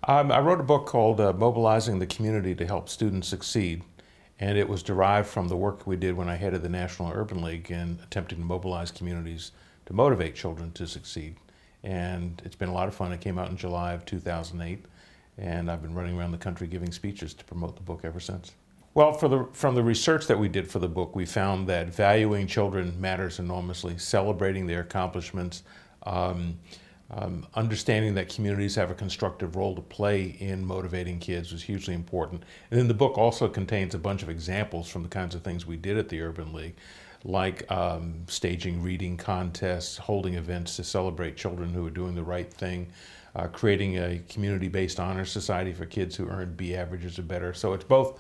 I wrote a book called Mobilizing the Community to Help Students Succeed, and it was derived from the work we did when I headed the National Urban League in attempting to mobilize communities to motivate children to succeed. And it's been a lot of fun. It came out in July of 2008, and I've been running around the country giving speeches to promote the book ever since. Well, from the research that we did for the book, we found that valuing children matters enormously, celebrating their accomplishments, understanding that communities have a constructive role to play in motivating kids was hugely important. And then the book also contains a bunch of examples from the kinds of things we did at the Urban League, like staging reading contests, holding events to celebrate children who are doing the right thing, creating a community-based honor society for kids who earn B averages or better. So it's both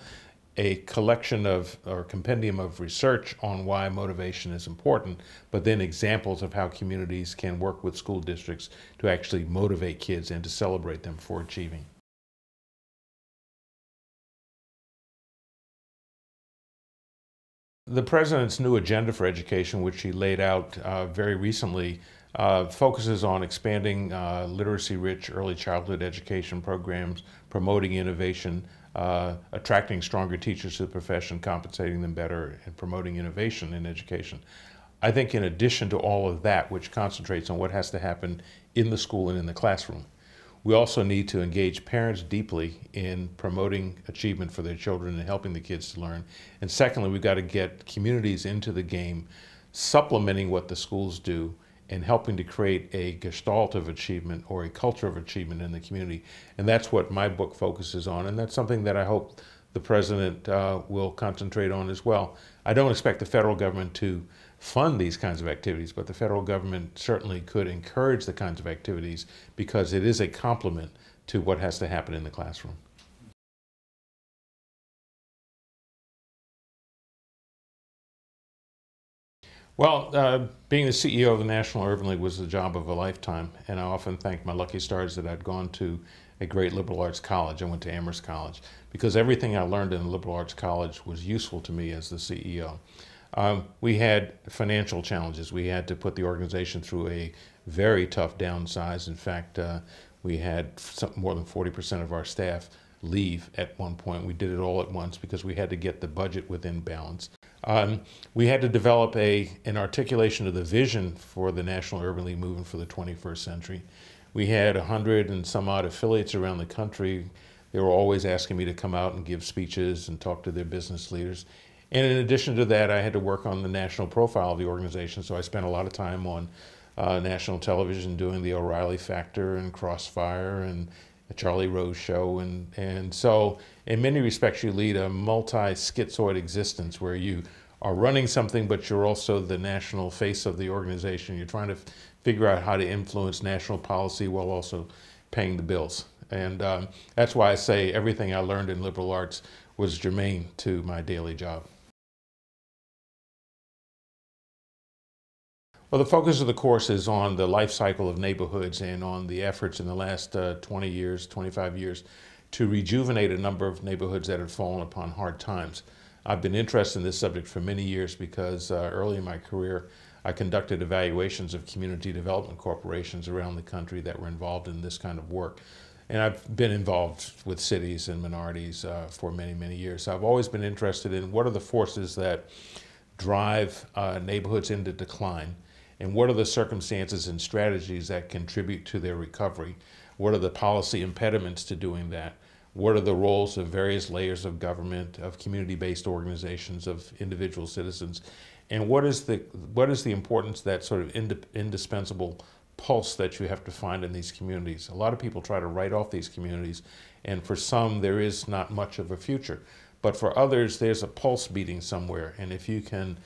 a collection of, or compendium of research on why motivation is important, but then examples of how communities can work with school districts to actually motivate kids and to celebrate them for achieving. The president's new agenda for education, which he laid out very recently, focuses on expanding literacy-rich early childhood education programs, promoting innovation, attracting stronger teachers to the profession, compensating them better, and promoting innovation in education. I think in addition to all of that, which concentrates on what has to happen in the school and in the classroom, we also need to engage parents deeply in promoting achievement for their children and helping the kids to learn. And secondly, we've got to get communities into the game, supplementing what the schools do and helping to create a gestalt of achievement or a culture of achievement in the community. And that's what my book focuses on, and that's something that I hope the president will concentrate on as well. I don't expect the federal government to fund these kinds of activities, but the federal government certainly could encourage the kinds of activities because it is a complement to what has to happen in the classroom. Well, being the CEO of the National Urban League was the job of a lifetime, and I often thank my lucky stars that I'd gone to a great liberal arts college. I went to Amherst College because everything I learned in the liberal arts college was useful to me as the CEO. We had financial challenges. We had to put the organization through a very tough downsize. In fact, we had more than 40% of our staff leave at one point. We did it all at once because we had to get the budget within balance. We had to develop an articulation of the vision for the National Urban League movement for the 21st century. We had 100 and some odd affiliates around the country. They were always asking me to come out and give speeches and talk to their business leaders. And in addition to that, I had to work on the national profile of the organization, so I spent a lot of time on national television doing the O'Reilly Factor and Crossfire and the Charlie Rose Show. And so in many respects, you lead a multi-schizoid existence where you are running something, but you're also the national face of the organization. You're trying to figure out how to influence national policy while also paying the bills. And that's why I say everything I learned in liberal arts was germane to my daily job. Well, the focus of the course is on the life cycle of neighborhoods and on the efforts in the last 20 years, 25 years to rejuvenate a number of neighborhoods that had fallen upon hard times. I've been interested in this subject for many years because early in my career, I conducted evaluations of community development corporations around the country that were involved in this kind of work. And I've been involved with cities and minorities for many, many years. So I've always been interested in what are the forces that drive neighborhoods into decline, and what are the circumstances and strategies that contribute to their recovery? What are the policy impediments to doing that? What are the roles of various layers of government, of community-based organizations, of individual citizens? And what is the importance, that sort of indispensable pulse that you have to find in these communities? A lot of people try to write off these communities, and for some there is not much of a future. But for others, there's a pulse beating somewhere, and if you can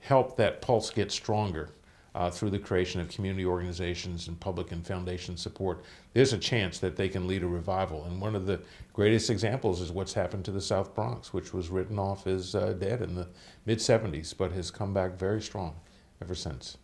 help that pulse get stronger, through the creation of community organizations and public and foundation support, there's a chance that they can lead a revival. And one of the greatest examples is what's happened to the South Bronx, which was written off as dead in the mid-70s, but has come back very strong ever since.